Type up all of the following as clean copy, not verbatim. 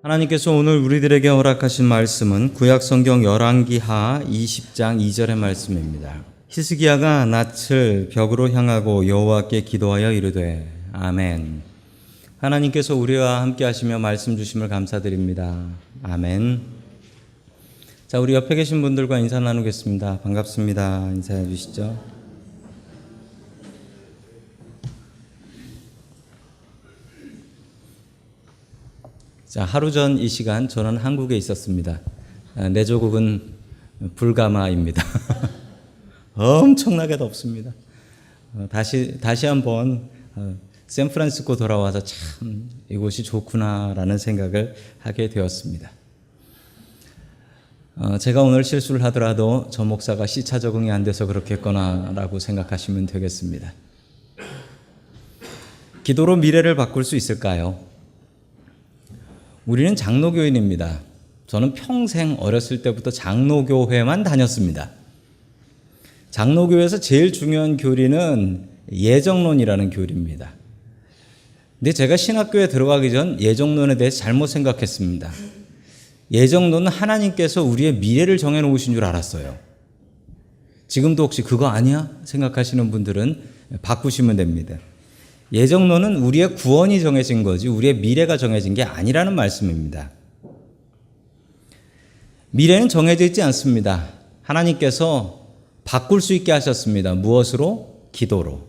하나님께서 오늘 우리들에게 허락하신 말씀은 구약성경 열왕기하 20장 2절의 말씀입니다. 히스기야가 낯을 벽으로 향하고 여호와께 기도하여 이르되 아멘. 하나님께서 우리와 함께 하시며 말씀 주심을 감사드립니다. 아멘. 자, 우리 옆에 계신 분들과 인사 나누겠습니다. 반갑습니다. 인사해 주시죠. 자, 하루 전 이 시간 저는 한국에 있었습니다. 내조국은 불가마입니다. 엄청나게 덥습니다. 다시 한번 샌프란시스코 돌아와서 참 이곳이 좋구나라는 생각을 하게 되었습니다. 제가 오늘 실수를 하더라도 저 목사가 시차 적응이 안 돼서 그렇겠거나라고 생각하시면 되겠습니다. 기도로 미래를 바꿀 수 있을까요? 우리는 장로교인입니다. 저는 평생 어렸을 때부터 장로교회만 다녔습니다. 장로교회에서 제일 중요한 교리는 예정론이라는 교리입니다. 근데 제가 신학교에 들어가기 전 예정론에 대해서 잘못 생각했습니다. 예정론은 하나님께서 우리의 미래를 정해놓으신 줄 알았어요. 지금도 혹시 그거 아니야? 생각하시는 분들은 바꾸시면 됩니다. 예정론은 우리의 구원이 정해진 거지 우리의 미래가 정해진 게 아니라는 말씀입니다. 미래는 정해져 있지 않습니다. 하나님께서 바꿀 수 있게 하셨습니다. 무엇으로? 기도로.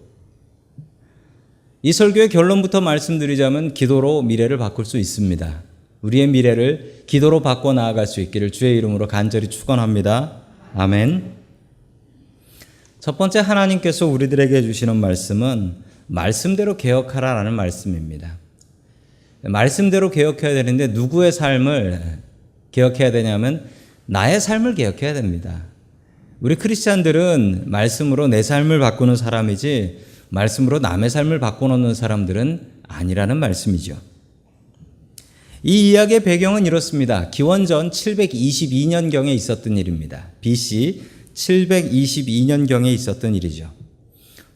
이 설교의 결론부터 말씀드리자면 기도로 미래를 바꿀 수 있습니다. 우리의 미래를 기도로 바꿔 나아갈 수 있기를 주의 이름으로 간절히 축원합니다. 아멘. 첫 번째, 하나님께서 우리들에게 주시는 말씀은 말씀대로 개혁하라라는 말씀입니다. 말씀대로 개혁해야 되는데 누구의 삶을 개혁해야 되냐면 나의 삶을 개혁해야 됩니다. 우리 크리스찬들은 말씀으로 내 삶을 바꾸는 사람이지 말씀으로 남의 삶을 바꿔놓는 사람들은 아니라는 말씀이죠. 이 이야기의 배경은 이렇습니다. 기원전 722년경에 있었던 일입니다. BC 722년경에 있었던 일이죠.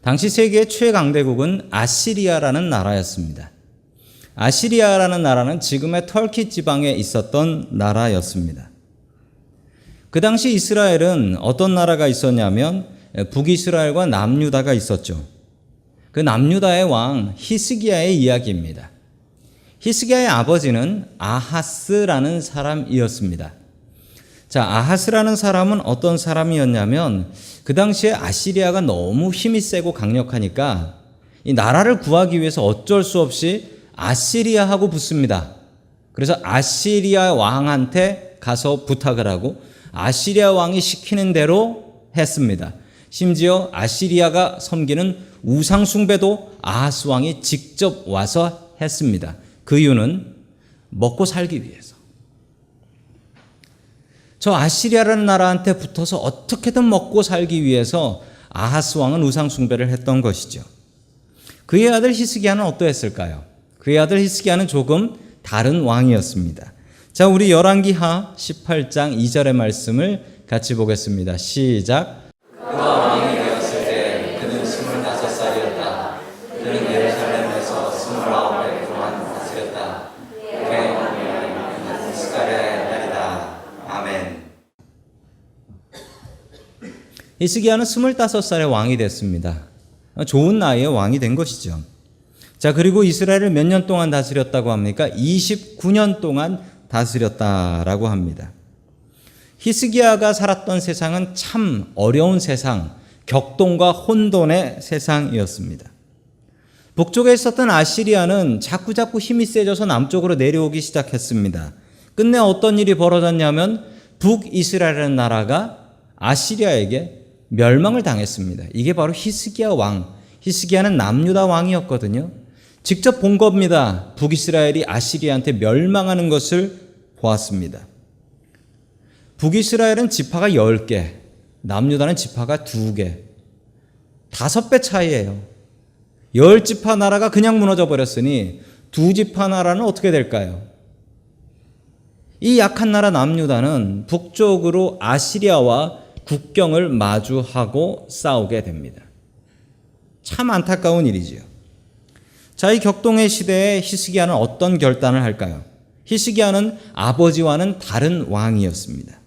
당시 세계의 최강대국은 아시리아라는 나라였습니다. 아시리아라는 나라는 지금의 터키 지방에 있었던 나라였습니다. 그 당시 이스라엘은 어떤 나라가 있었냐면 북이스라엘과 남유다가 있었죠. 그 남유다의 왕 히스기야의 이야기입니다. 히스기야의 아버지는 아하스라는 사람이었습니다. 자, 아하스라는 사람은 어떤 사람이었냐면 그 당시에 아시리아가 너무 힘이 세고 강력하니까 이 나라를 구하기 위해서 어쩔 수 없이 아시리아하고 붙습니다. 그래서 아시리아 왕한테 가서 부탁을 하고 아시리아 왕이 시키는 대로 했습니다. 심지어 아시리아가 섬기는 우상 숭배도 아하스 왕이 직접 와서 했습니다. 그 이유는 먹고 살기 위해서. 저 아시리아라는 나라한테 붙어서 어떻게든 먹고 살기 위해서 아하스 왕은 우상 숭배를 했던 것이죠. 그의 아들 히스기야는 어떠했을까요? 그의 아들 히스기야는 조금 다른 왕이었습니다. 자, 우리 열왕기하 18장 2절의 말씀을 같이 보겠습니다. 시작. 그가 왕이 되었을 때 그는 25살이었다. 그는 예루살렘에서 29해 동안 다스렸다. 그의 어머니는 스가랴의 딸이다. 아멘. 히스기야는 25살의 왕이 됐습니다. 좋은 나이에 왕이 된 것이죠. 자, 그리고 이스라엘을 몇 년 동안 다스렸다고 합니까? 29년 동안 다스렸다라고 합니다. 히스기야가 살았던 세상은 참 어려운 세상, 격동과 혼돈의 세상이었습니다. 북쪽에 있었던 아시리아는 자꾸자꾸 힘이 세져서 남쪽으로 내려오기 시작했습니다. 끝내 어떤 일이 벌어졌냐면 북이스라엘이라는 나라가 아시리아에게 멸망을 당했습니다. 이게 바로 히스기야 왕. 히스기야는 남유다 왕이었거든요. 직접 본 겁니다. 북이스라엘이 아시리아한테 멸망하는 것을 보았습니다. 북이스라엘은 지파가 10개, 남유다는 지파가 2개. 5배 차이예요. 10지파 나라가 그냥 무너져 버렸으니 2지파 나라는 어떻게 될까요? 이 약한 나라 남유다는 북쪽으로 아시리아와 국경을 마주하고 싸우게 됩니다. 참 안타까운 일이지요. 자, 이 격동의 시대에 히스기야는 어떤 결단을 할까요? 히스기야는 아버지와는 다른 왕이었습니다.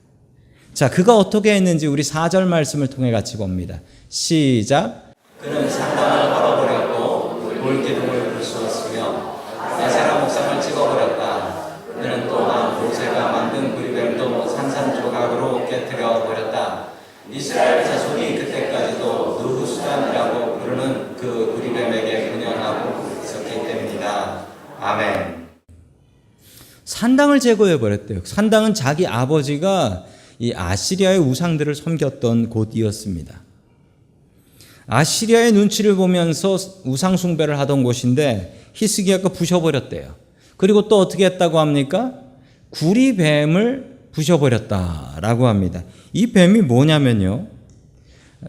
자, 그가 어떻게 했는지 우리 4절 말씀을 통해 같이 봅니다. 시작. 그는 산당을 헐어버렸고 돌기둥을 부수었으며 아세라 목상을 찍어버렸다. 그는 또한 모세가 만든 구리뱀도 산산조각으로 깨뜨려 버렸다. 이스라엘 자손이 그때까지도 느후수단이라고 부르는 그 구리뱀에게 분열하고 있었기 때문이다. 아멘. 산당을 제거해 버렸대요. 산당은 자기 아버지가 이 아시리아의 우상들을 섬겼던 곳이었습니다. 아시리아의 눈치를 보면서 우상 숭배를 하던 곳인데 히스기야가 부셔버렸대요. 그리고 또 어떻게 했다고 합니까? 구리뱀을 부셔버렸다라고 합니다. 이 뱀이 뭐냐면요,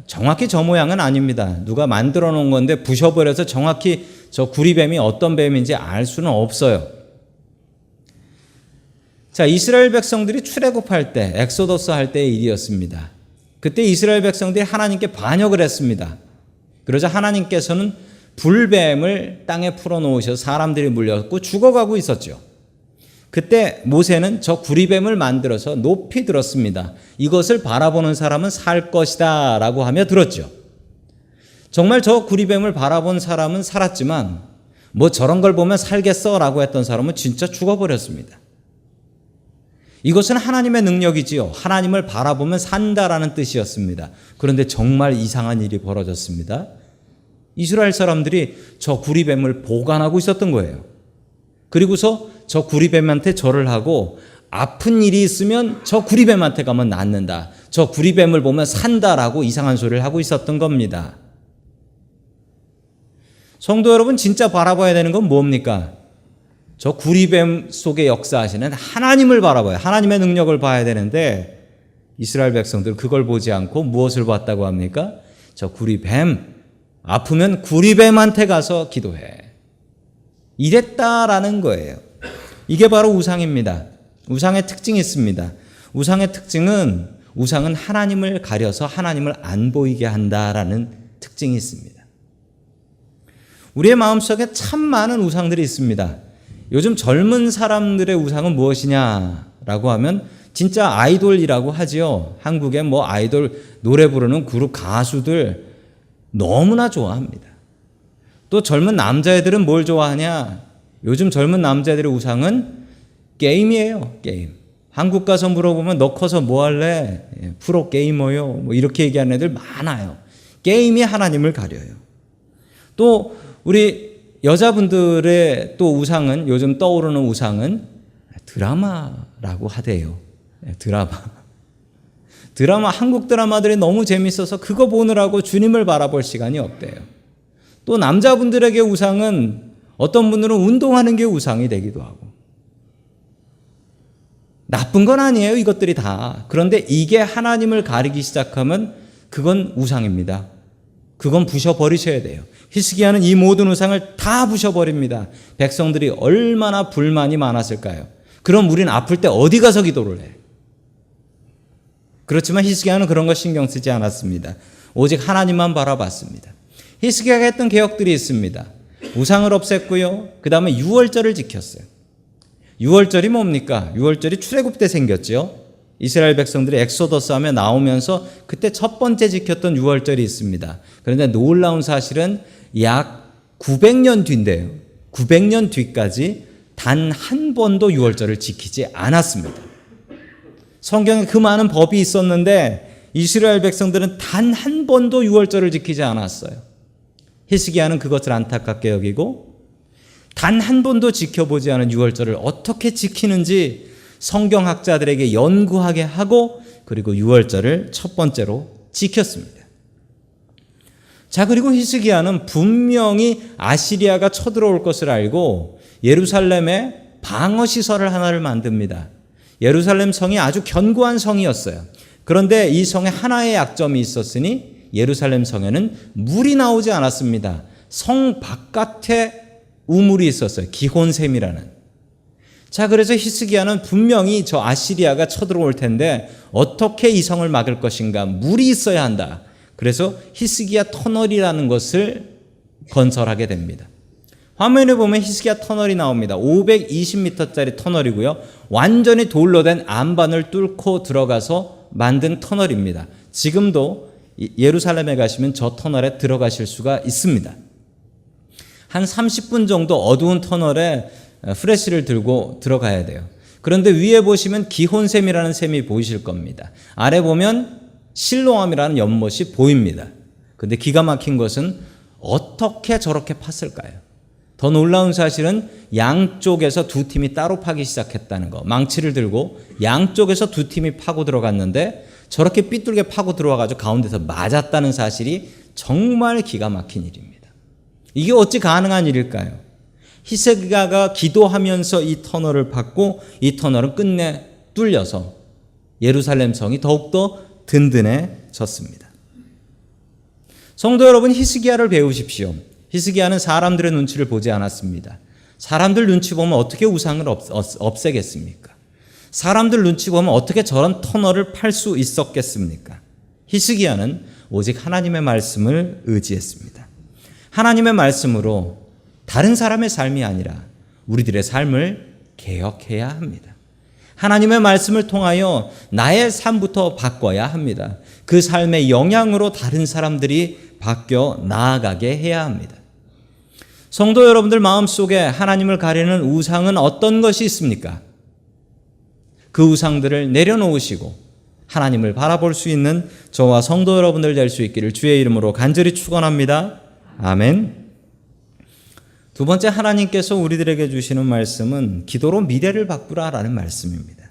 정확히 저 모양은 아닙니다. 누가 만들어 놓은 건데 부셔버려서 정확히 저 구리뱀이 어떤 뱀인지 알 수는 없어요. 자, 이스라엘 백성들이 출애굽할 때, 엑소더스 할 때의 일이었습니다. 그때 이스라엘 백성들이 하나님께 반역을 했습니다. 그러자 하나님께서는 불뱀을 땅에 풀어놓으셔서 사람들이 물렸고 죽어가고 있었죠. 그때 모세는 저 구리뱀을 만들어서 높이 들었습니다. 이것을 바라보는 사람은 살 것이다 라고 하며 들었죠. 정말 저 구리뱀을 바라본 사람은 살았지만 뭐 저런 걸 보면 살겠어 라고 했던 사람은 진짜 죽어버렸습니다. 이것은 하나님의 능력이지요. 하나님을 바라보면 산다라는 뜻이었습니다. 그런데 정말 이상한 일이 벌어졌습니다. 이스라엘 사람들이 저 구리뱀을 보관하고 있었던 거예요. 그리고서 저 구리뱀한테 절을 하고 아픈 일이 있으면 저 구리뱀한테 가면 낫는다. 저 구리뱀을 보면 산다라고 이상한 소리를 하고 있었던 겁니다. 성도 여러분, 진짜 바라봐야 되는 건 뭡니까? 저 구리뱀 속에 역사하시는 하나님을 바라봐요. 하나님의 능력을 봐야 되는데 이스라엘 백성들은 그걸 보지 않고 무엇을 봤다고 합니까? 저 구리뱀, 아프면 구리뱀한테 가서 기도해. 이랬다라는 거예요. 이게 바로 우상입니다. 우상의 특징이 있습니다. 우상의 특징은 우상은 하나님을 가려서 하나님을 안 보이게 한다라는 특징이 있습니다. 우리의 마음속에 참 많은 우상들이 있습니다. 요즘 젊은 사람들의 우상은 무엇이냐라고 하면 진짜 아이돌이라고 하지요. 한국에 뭐 아이돌 노래 부르는 그룹 가수들 너무나 좋아합니다. 또 젊은 남자애들은 뭘 좋아하냐? 요즘 젊은 남자애들의 우상은 게임이에요. 게임. 한국 가서 물어보면 너 커서 뭐 할래? 프로 게이머요. 뭐 이렇게 얘기하는 애들 많아요. 게임이 하나님을 가려요. 또 우리 여자분들의 또 우상은, 요즘 떠오르는 우상은 드라마라고 하대요. 드라마, 한국 드라마들이 너무 재밌어서 그거 보느라고 주님을 바라볼 시간이 없대요. 또 남자분들에게 우상은 어떤 분들은 운동하는 게 우상이 되기도 하고. 나쁜 건 아니에요, 이것들이 다. 그런데 이게 하나님을 가리기 시작하면 그건 우상입니다. 그건 부셔버리셔야 돼요. 히스기야는 이 모든 우상을 다 부셔버립니다. 백성들이 얼마나 불만이 많았을까요? 그럼 우리는 아플 때 어디 가서 기도를 해? 그렇지만 히스기야는 그런 거 신경 쓰지 않았습니다. 오직 하나님만 바라봤습니다. 히스기야가 했던 개혁들이 있습니다. 우상을 없앴고요. 그 다음에 유월절을 지켰어요. 유월절이 뭡니까? 유월절이 출애굽 때 생겼죠. 이스라엘 백성들이 엑소더스 하며 나오면서 그때 첫 번째 지켰던 유월절이 있습니다. 그런데 놀라운 사실은 약 900년 뒤인데요. 900년 뒤까지 단 한 번도 유월절을 지키지 않았습니다. 성경에 그 많은 법이 있었는데 이스라엘 백성들은 단 한 번도 유월절을 지키지 않았어요. 히스기야는 그것을 안타깝게 여기고 단 한 번도 지켜보지 않은 유월절을 어떻게 지키는지 성경학자들에게 연구하게 하고 그리고 유월절을 첫 번째로 지켰습니다. 자, 그리고 히스기야는 분명히 아시리아가 쳐들어올 것을 알고 예루살렘에 방어시설을 하나를 만듭니다. 예루살렘 성이 아주 견고한 성이었어요. 그런데 이 성에 하나의 약점이 있었으니 예루살렘 성에는 물이 나오지 않았습니다. 성 바깥에 우물이 있었어요. 기혼샘이라는. 자, 그래서 히스기야는 분명히 저 아시리아가 쳐들어올 텐데 어떻게 이 성을 막을 것인가? 물이 있어야 한다. 그래서 히스기야 터널이라는 것을 건설하게 됩니다. 화면에 보면 히스기야 터널이 나옵니다. 520m짜리 터널이고요. 완전히 돌로 된 안반을 뚫고 들어가서 만든 터널입니다. 지금도 예루살렘에 가시면 저 터널에 들어가실 수가 있습니다. 한 30분 정도 어두운 터널에 프레시를 들고 들어가야 돼요. 그런데 위에 보시면 기혼샘이라는 샘이 보이실 겁니다. 아래 보면 실로암이라는 연못이 보입니다. 근데 기가 막힌 것은 어떻게 저렇게 팠을까요? 더 놀라운 사실은 양쪽에서 두 팀이 따로 파기 시작했다는 거. 망치를 들고 양쪽에서 두 팀이 파고 들어갔는데 저렇게 삐뚤게 파고 들어와가지고 가운데서 맞았다는 사실이 정말 기가 막힌 일입니다. 이게 어찌 가능한 일일까요? 히스기야가 기도하면서 이 터널을 팠고 이 터널은 끝내 뚫려서 예루살렘 성이 더욱더 든든해졌습니다. 성도 여러분, 히스기야를 배우십시오. 히스기야는 사람들의 눈치를 보지 않았습니다. 사람들 눈치 보면 어떻게 우상을 없애겠습니까? 사람들 눈치 보면 어떻게 저런 터널을 팔 수 있었겠습니까? 히스기야는 오직 하나님의 말씀을 의지했습니다. 하나님의 말씀으로 다른 사람의 삶이 아니라 우리들의 삶을 개혁해야 합니다. 하나님의 말씀을 통하여 나의 삶부터 바꿔야 합니다. 그 삶의 영향으로 다른 사람들이 바뀌어 나아가게 해야 합니다. 성도 여러분들 마음속에 하나님을 가리는 우상은 어떤 것이 있습니까? 그 우상들을 내려놓으시고 하나님을 바라볼 수 있는 저와 성도 여러분들 될 수 있기를 주의 이름으로 간절히 축원합니다. 아멘. 두 번째, 하나님께서 우리들에게 주시는 말씀은 기도로 미래를 바꾸라라는 말씀입니다.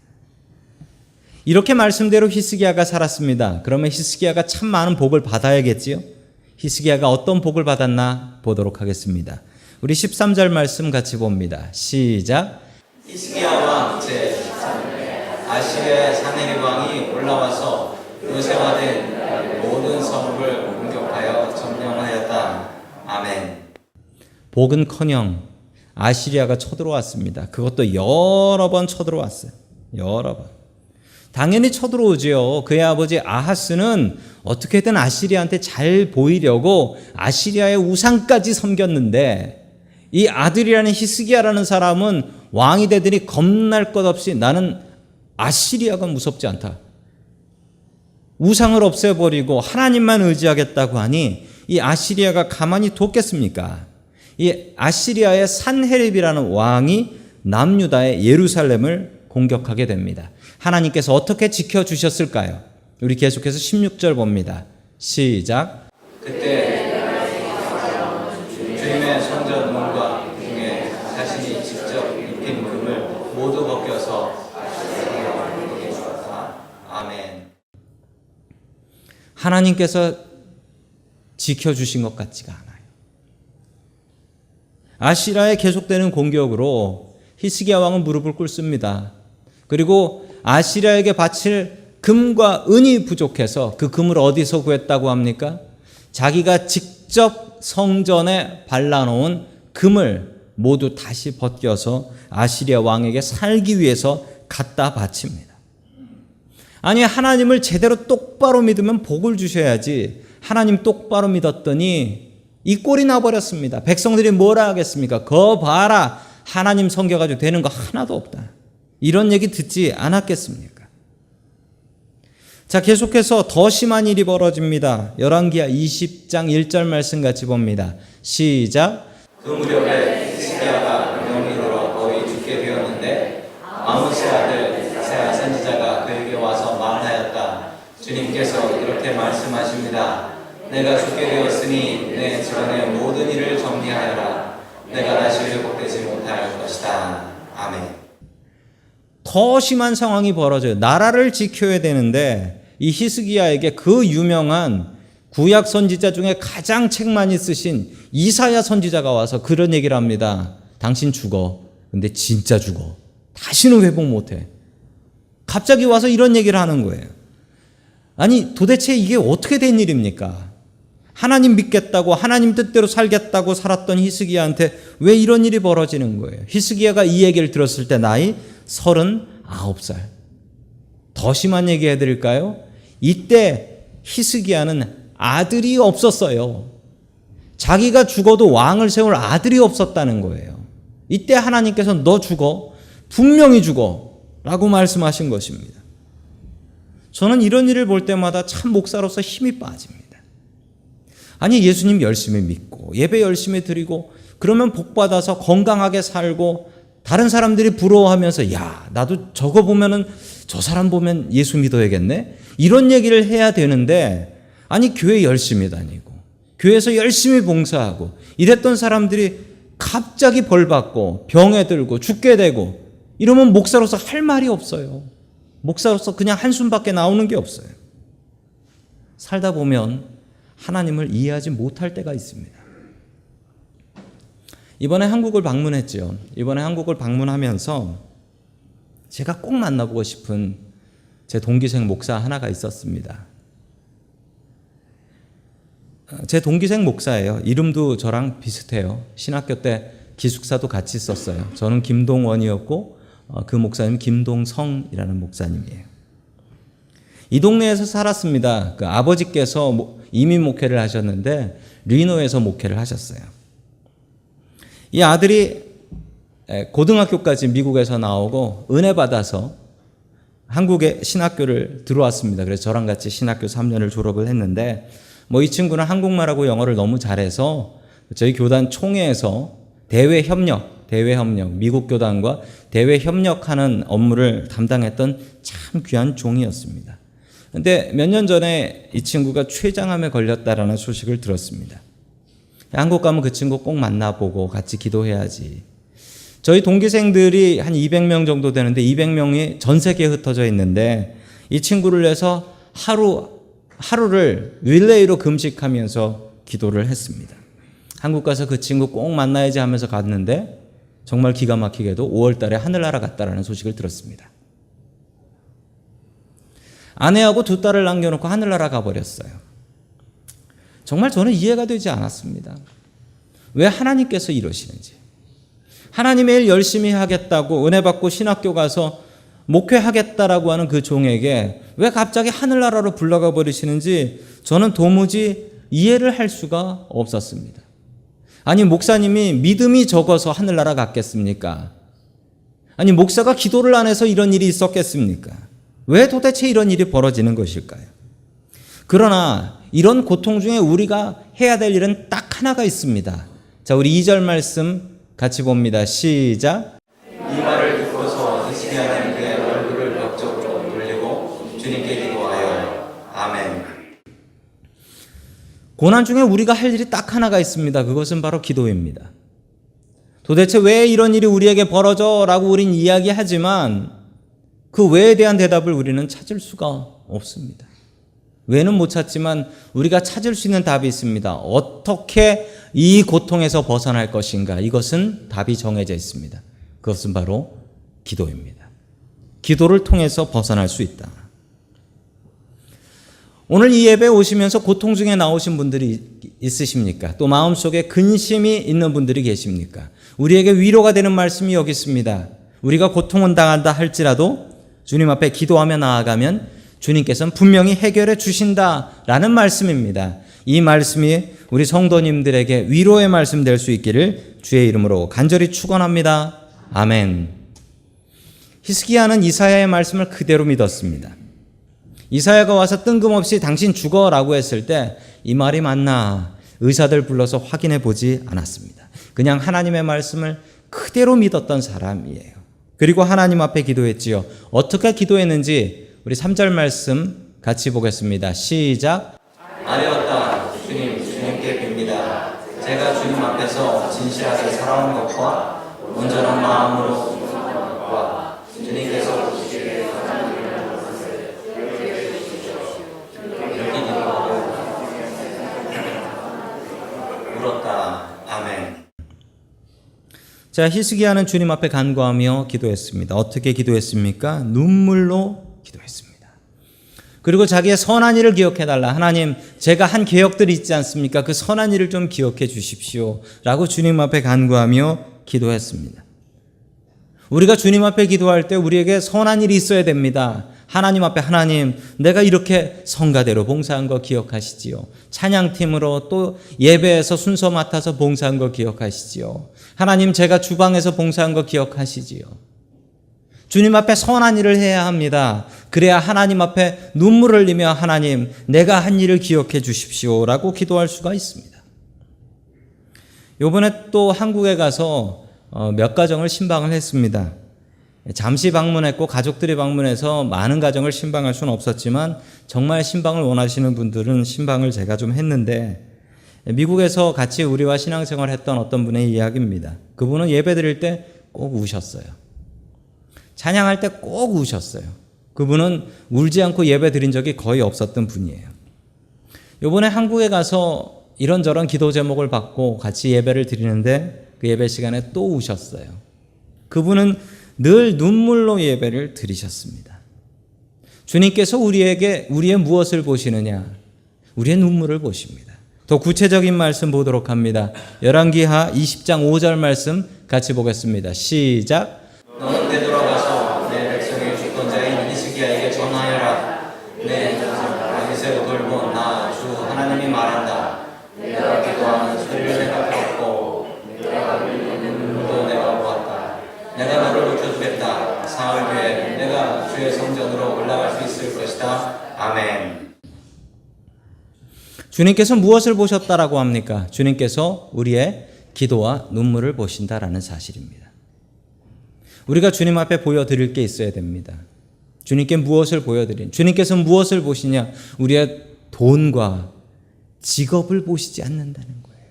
이렇게 말씀대로 히스기야가 살았습니다. 그러면 히스기야가 참 많은 복을 받아야겠지요? 히스기야가 어떤 복을 받았나 보도록 하겠습니다. 우리 13절 말씀 같이 봅니다. 시작. 히스기야 왕 제13년에 아시리아의 사네립 왕이 올라와서 요새화된 모든 성읍을 공격하여 점령하였다. 아멘. 복은커녕 아시리아가 쳐들어왔습니다. 그것도 여러 번 쳐들어왔어요. 여러 번. 당연히 쳐들어오지요. 그의 아버지 아하스는 어떻게든 아시리아한테 잘 보이려고 아시리아의 우상까지 섬겼는데 이 아들이라는 히스기야라는 사람은 왕이 되더니 겁날 것 없이 나는 아시리아가 무섭지 않다. 우상을 없애버리고 하나님만 의지하겠다고 하니 이 아시리아가 가만히 뒀겠습니까? 이 아시리아의 산헤립이라는 왕이 남유다의 예루살렘을 공격하게 됩니다. 하나님께서 어떻게 지켜주셨을까요? 우리 계속해서 16절 봅니다. 시작. 그때 주님의 성전 문과 중에 자신이 직접 입힌 금을 모두 벗겨서 아멘. 하나님께서 지켜주신 것 같지가 않아요. 아시리아의 계속되는 공격으로 히스기야 왕은 무릎을 꿇습니다. 그리고 아시리아에게 바칠 금과 은이 부족해서 그 금을 어디서 구했다고 합니까? 자기가 직접 성전에 발라놓은 금을 모두 다시 벗겨서 아시리아 왕에게 살기 위해서 갖다 바칩니다. 아니, 하나님을 제대로 똑바로 믿으면 복을 주셔야지 하나님 똑바로 믿었더니 이 꼴이 나버렸습니다. 백성들이 뭐라 하겠습니까? 거 봐라, 하나님 섬겨가지고 되는 거 하나도 없다. 이런 얘기 듣지 않았겠습니까? 자, 계속해서 더 심한 일이 벌어집니다. 열왕기하 20장 1절 말씀 같이 봅니다. 시작. 그 무렵에 히스기야가 병이 들어 거의 죽게 되었는데 아모스의 아들 이사야 선지자가 그에게 와서 말하였다. 주님께서 이렇게 말씀하십니다. 내가 죽게 되었으니 내 집안의 모든 일을 정리하여라. 내가 다시 회복되지 못할 것이다. 아멘. 더 심한 상황이 벌어져요. 나라를 지켜야 되는데 이 히스기야에게 그 유명한 구약 선지자 중에 가장 책 많이 쓰신 이사야 선지자가 와서 그런 얘기를 합니다. 당신 죽어. 근데 진짜 죽어. 다시는 회복 못해. 갑자기 와서 이런 얘기를 하는 거예요. 아니, 도대체 이게 어떻게 된 일입니까? 하나님 믿겠다고 하나님 뜻대로 살겠다고 살았던 히스기야한테 왜 이런 일이 벌어지는 거예요? 히스기야가 이 얘기를 들었을 때 나이 39살. 더 심한 얘기 해드릴까요? 이때 히스기야는 아들이 없었어요. 자기가 죽어도 왕을 세울 아들이 없었다는 거예요. 이때 하나님께서 너 죽어, 분명히 죽어 라고 말씀하신 것입니다. 저는 이런 일을 볼 때마다 참 목사로서 힘이 빠집니다. 아니, 예수님 열심히 믿고 예배 열심히 드리고 그러면 복받아서 건강하게 살고 다른 사람들이 부러워하면서 야, 나도 저거 보면은 저 사람 보면 예수 믿어야겠네? 이런 얘기를 해야 되는데, 아니, 교회 열심히 다니고 교회에서 열심히 봉사하고 이랬던 사람들이 갑자기 벌받고 병에 들고 죽게 되고 이러면 목사로서 할 말이 없어요. 목사로서 그냥 한숨밖에 나오는 게 없어요. 살다 보면 하나님을 이해하지 못할 때가 있습니다. 이번에 한국을 방문했죠. 이번에 한국을 방문하면서 제가 꼭 만나보고 싶은 제 동기생 목사 하나가 있었습니다. 제 동기생 목사예요. 이름도 저랑 비슷해요. 신학교 때 기숙사도 같이 썼어요. 저는 김동원이었고 그 목사님 김동성이라는 목사님이에요. 이 동네에서 살았습니다. 그 아버지께서 이민 목회를 하셨는데 리노에서 목회를 하셨어요. 이 아들이 고등학교까지 미국에서 나오고 은혜 받아서 한국의 신학교를 들어왔습니다. 그래서 저랑 같이 신학교 3년을 졸업을 했는데 이 친구는 한국말하고 영어를 너무 잘해서 저희 교단 총회에서 대외 협력, 미국 교단과 대외 협력하는 업무를 담당했던 참 귀한 종이었습니다. 그런데 몇 년 전에 이 친구가 췌장암에 걸렸다라는 소식을 들었습니다. 한국 가면 그 친구 꼭 만나보고 같이 기도해야지. 저희 동기생들이 한 200명 정도 되는데 200명이 전 세계에 흩어져 있는데 이 친구를 위해서 하루를 릴레이로 금식하면서 기도를 했습니다. 한국 가서 그 친구 꼭 만나야지 하면서 갔는데 정말 기가 막히게도 5월 달에 하늘나라 갔다라는 소식을 들었습니다. 아내하고 2딸을 남겨놓고 하늘나라 가버렸어요. 정말 저는 이해가 되지 않았습니다. 왜 하나님께서 이러시는지. 하나님의 일 열심히 하겠다고 은혜 받고 신학교 가서 목회하겠다라고 하는 그 종에게 왜 갑자기 하늘나라로 불러가 버리시는지 저는 도무지 이해를 할 수가 없었습니다. 아니, 목사님이 믿음이 적어서 하늘나라 갔겠습니까? 아니, 목사가 기도를 안 해서 이런 일이 있었겠습니까? 왜 도대체 이런 일이 벌어지는 것일까요? 그러나 이런 고통 중에 우리가 해야 될 일은 딱 하나가 있습니다. 자, 우리 2절 말씀 같이 봅니다. 시작. 이 말을 듣고서 히스기야는 그의 얼굴을 벽 쪽으로 돌리고 주님께 기도하여 아멘. 고난 중에 우리가 할 일이 딱 하나가 있습니다. 그것은 바로 기도입니다. 도대체 왜 이런 일이 우리에게 벌어져? 라고 우린 이야기하지만 그 왜에 대한 대답을 우리는 찾을 수가 없습니다. 왜는 못 찾지만 우리가 찾을 수 있는 답이 있습니다. 어떻게 이 고통에서 벗어날 것인가? 이것은 답이 정해져 있습니다. 그것은 바로 기도입니다. 기도를 통해서 벗어날 수 있다. 오늘 이 예배에 오시면서 고통 중에 나오신 분들이 있으십니까? 또 마음속에 근심이 있는 분들이 계십니까? 우리에게 위로가 되는 말씀이 여기 있습니다. 우리가 고통은 당한다 할지라도 주님 앞에 기도하며 나아가면 주님께서는 분명히 해결해 주신다라는 말씀입니다. 이 말씀이 우리 성도님들에게 위로의 말씀 될 수 있기를 주의 이름으로 간절히 축원합니다. 아멘. 히스기야는 이사야의 말씀을 그대로 믿었습니다. 이사야가 와서 뜬금없이 당신 죽어라고 했을 때 이 말이 맞나 의사들 불러서 확인해 보지 않았습니다. 그냥 하나님의 말씀을 그대로 믿었던 사람이에요. 그리고 하나님 앞에 기도했지요. 어떻게 기도했는지 우리 3절 말씀 같이 보겠습니다. 시작. 아뢰었다. 주님께 빕니다. 제가 주님 앞에서 진실하게 살아온 것과 온전한 마음으로 와 주님께서 보시기에 선한 것을 이렇게 기도하고 울었다. 아멘. 자, 히스기야는 주님 앞에 간구하며 기도했습니다. 어떻게 기도했습니까? 눈물로 기도했습니다. 그리고 자기의 선한 일을 기억해달라. 하나님, 제가 한 계역들이 있지 않습니까? 그 선한 일을 좀 기억해 주십시오. 라고 주님 앞에 간구하며 기도했습니다. 우리가 주님 앞에 기도할 때 우리에게 선한 일이 있어야 됩니다. 하나님 앞에 하나님 내가 이렇게 성가대로 봉사한 거 기억하시지요. 찬양팀으로 또 예배에서 순서 맡아서 봉사한 거 기억하시지요. 하나님 제가 주방에서 봉사한 거 기억하시지요. 주님 앞에 선한 일을 해야 합니다. 그래야 하나님 앞에 눈물을 흘리며 하나님 내가 한 일을 기억해 주십시오라고 기도할 수가 있습니다. 이번에 또 한국에 가서 몇 가정을 신방을 했습니다. 잠시 방문했고 가족들이 방문해서 많은 가정을 신방할 수는 없었지만 정말 신방을 원하시는 분들은 신방을 제가 좀 했는데 미국에서 같이 우리와 신앙생활을 했던 어떤 분의 이야기입니다. 그분은 예배 드릴 때 꼭 우셨어요. 찬양할 때 꼭 우셨어요. 그분은 울지 않고 예배 드린 적이 거의 없었던 분이에요. 이번에 한국에 가서 이런저런 기도 제목을 받고 같이 예배를 드리는데 그 예배 시간에 또 우셨어요. 그분은 늘 눈물로 예배를 드리셨습니다. 주님께서 우리에게 우리의 무엇을 보시느냐? 우리의 눈물을 보십니다. 더 구체적인 말씀 보도록 합니다. 열왕기하 20장 5절 말씀 같이 보겠습니다. 시작. 너는 되돌아가서 내 백성의 주권 자인 히스기야에게 전하여라. 내 다윗의 돌본 나 주 하나님이 말한다. 내가 기도하는 소리를 내가 들었고 내가 흘리는 눈물도 내가 보았다. 내가 너를 높여주겠다. 사흘 후에 내가 주의 성전으로 올라갈 수 있을 것이다. 아멘. 주님께서 무엇을 보셨다라고 합니까? 주님께서 우리의 기도와 눈물을 보신다라는 사실입니다. 우리가 주님 앞에 보여드릴 게 있어야 됩니다. 주님께 무엇을 보여드린? 주님께서 무엇을 보시냐? 우리의 돈과 직업을 보시지 않는다는 거예요.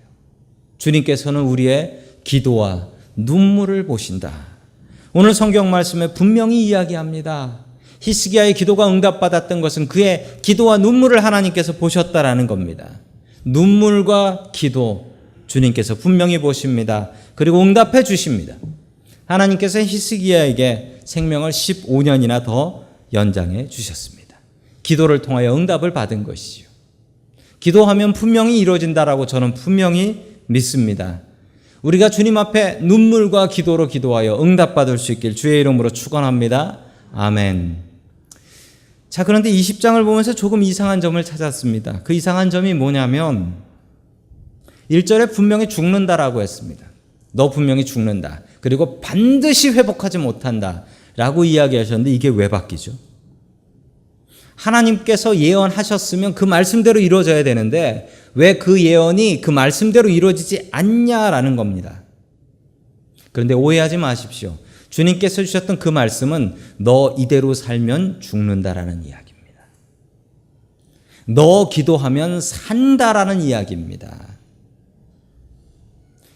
주님께서는 우리의 기도와 눈물을 보신다. 오늘 성경 말씀에 분명히 이야기합니다. 히스기야의 기도가 응답받았던 것은 그의 기도와 눈물을 하나님께서 보셨다라는 겁니다. 눈물과 기도 주님께서 분명히 보십니다. 그리고 응답해 주십니다. 하나님께서 히스기야에게 생명을 15년이나 더 연장해 주셨습니다. 기도를 통하여 응답을 받은 것이지요. 기도하면 분명히 이루어진다라고 저는 분명히 믿습니다. 우리가 주님 앞에 눈물과 기도로 기도하여 응답받을 수 있길 주의 이름으로 축원합니다. 아멘. 자, 그런데 20장을 보면서 조금 이상한 점을 찾았습니다. 그 이상한 점이 뭐냐면 1절에 분명히 죽는다라고 했습니다. 너 분명히 죽는다. 그리고 반드시 회복하지 못한다 라고 이야기하셨는데 이게 왜 바뀌죠? 하나님께서 예언하셨으면 그 말씀대로 이루어져야 되는데 왜 그 예언이 그 말씀대로 이루어지지 않냐라는 겁니다. 그런데 오해하지 마십시오. 주님께서 주셨던 그 말씀은 너 이대로 살면 죽는다라는 이야기입니다. 너 기도하면 산다라는 이야기입니다.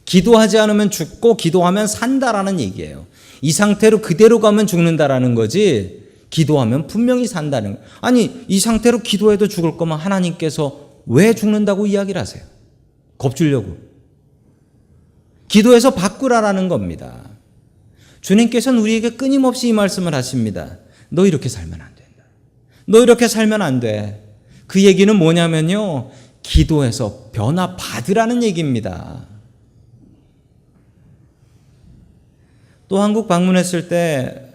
기도하지 않으면 죽고 기도하면 산다라는 얘기예요. 이 상태로 그대로 가면 죽는다라는 거지 기도하면 분명히 산다는 거예요. 아니 이 상태로 기도해도 죽을 거면 하나님께서 왜 죽는다고 이야기를 하세요? 겁주려고. 기도해서 바꾸라라는 겁니다. 주님께서는 우리에게 끊임없이 이 말씀을 하십니다. 너 이렇게 살면 안 된다. 너 이렇게 살면 안 돼. 그 얘기는 뭐냐면요. 기도해서 변화 받으라는 얘기입니다. 또 한국 방문했을 때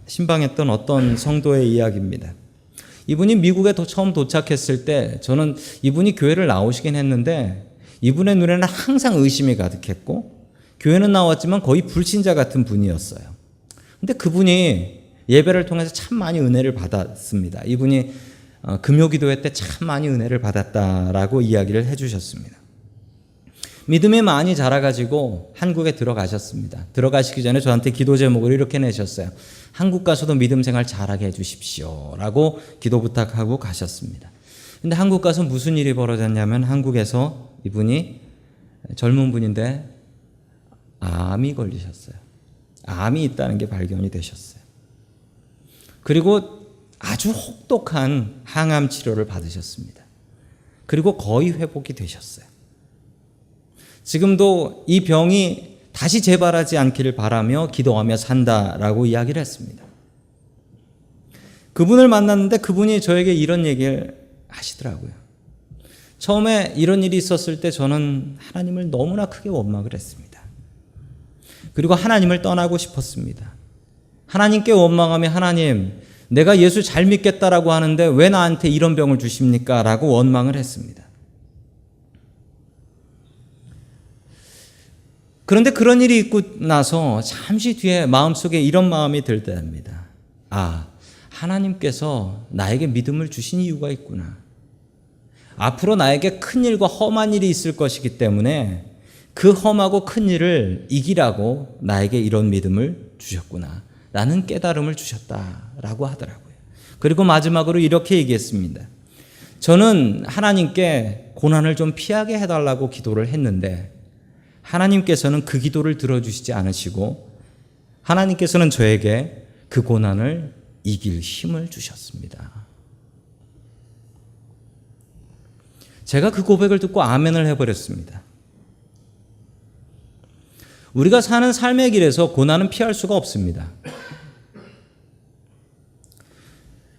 신방했던 어떤 성도의 이야기입니다. 이분이 미국에 처음 도착했을 때 저는 이분이 교회를 나오시긴 했는데 이분의 눈에는 항상 의심이 가득했고 교회는 나왔지만 거의 불신자 같은 분이었어요. 근데 그분이 예배를 통해서 참 많이 은혜를 받았습니다. 이분이 금요기도회 때 참 많이 은혜를 받았다라고 이야기를 해주셨습니다. 믿음이 많이 자라가지고 한국에 들어가셨습니다. 들어가시기 전에 저한테 기도 제목을 이렇게 내셨어요. 한국 가서도 믿음 생활 잘하게 해주십시오 라고 기도 부탁하고 가셨습니다. 근데 한국 가서 무슨 일이 벌어졌냐면 한국에서 이분이 젊은 분인데 암이 걸리셨어요. 암이 있다는 게 발견이 되셨어요. 그리고 아주 혹독한 항암 치료를 받으셨습니다. 그리고 거의 회복이 되셨어요. 지금도 이 병이 다시 재발하지 않기를 바라며 기도하며 산다라고 이야기를 했습니다. 그분을 만났는데 그분이 저에게 이런 얘기를 하시더라고요. 처음에 이런 일이 있었을 때 저는 하나님을 너무나 크게 원망을 했습니다. 그리고 하나님을 떠나고 싶었습니다. 하나님께 원망하며 하나님, 내가 예수 잘 믿겠다라고 하는데 왜 나한테 이런 병을 주십니까? 라고 원망을 했습니다. 그런데 그런 일이 있고 나서 잠시 뒤에 마음속에 이런 마음이 들 때입니다. 아, 하나님께서 나에게 믿음을 주신 이유가 있구나. 앞으로 나에게 큰 일과 험한 일이 있을 것이기 때문에 그 험하고 큰 일을 이기라고 나에게 이런 믿음을 주셨구나. 라는 깨달음을 주셨다라고 하더라고요. 그리고 마지막으로 이렇게 얘기했습니다. 저는 하나님께 고난을 좀 피하게 해달라고 기도를 했는데 하나님께서는 그 기도를 들어주시지 않으시고 하나님께서는 저에게 그 고난을 이길 힘을 주셨습니다. 제가 그 고백을 듣고 아멘을 해버렸습니다. 우리가 사는 삶의 길에서 고난은 피할 수가 없습니다.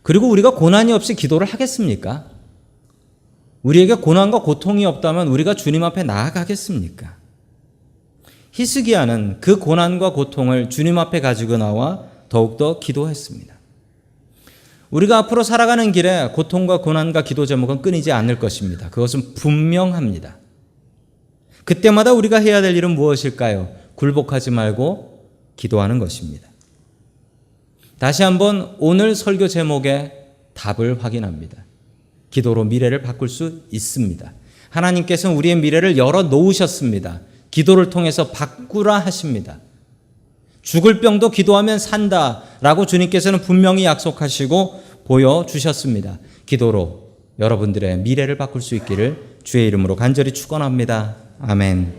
그리고 우리가 고난이 없이 기도를 하겠습니까? 우리에게 고난과 고통이 없다면 우리가 주님 앞에 나아가겠습니까? 히스기야는 그 고난과 고통을 주님 앞에 가지고 나와 더욱더 기도했습니다. 우리가 앞으로 살아가는 길에 고통과 고난과 기도 제목은 끊이지 않을 것입니다. 그것은 분명합니다. 그때마다 우리가 해야 될 일은 무엇일까요? 굴복하지 말고 기도하는 것입니다. 다시 한번 오늘 설교 제목의 답을 확인합니다. 기도로 미래를 바꿀 수 있습니다. 하나님께서는 우리의 미래를 열어 놓으셨습니다. 기도를 통해서 바꾸라 하십니다. 죽을 병도 기도하면 산다라고 주님께서는 분명히 약속하시고 보여주셨습니다. 기도로 여러분들의 미래를 바꿀 수 있기를 주의 이름으로 간절히 축원합니다. 아멘.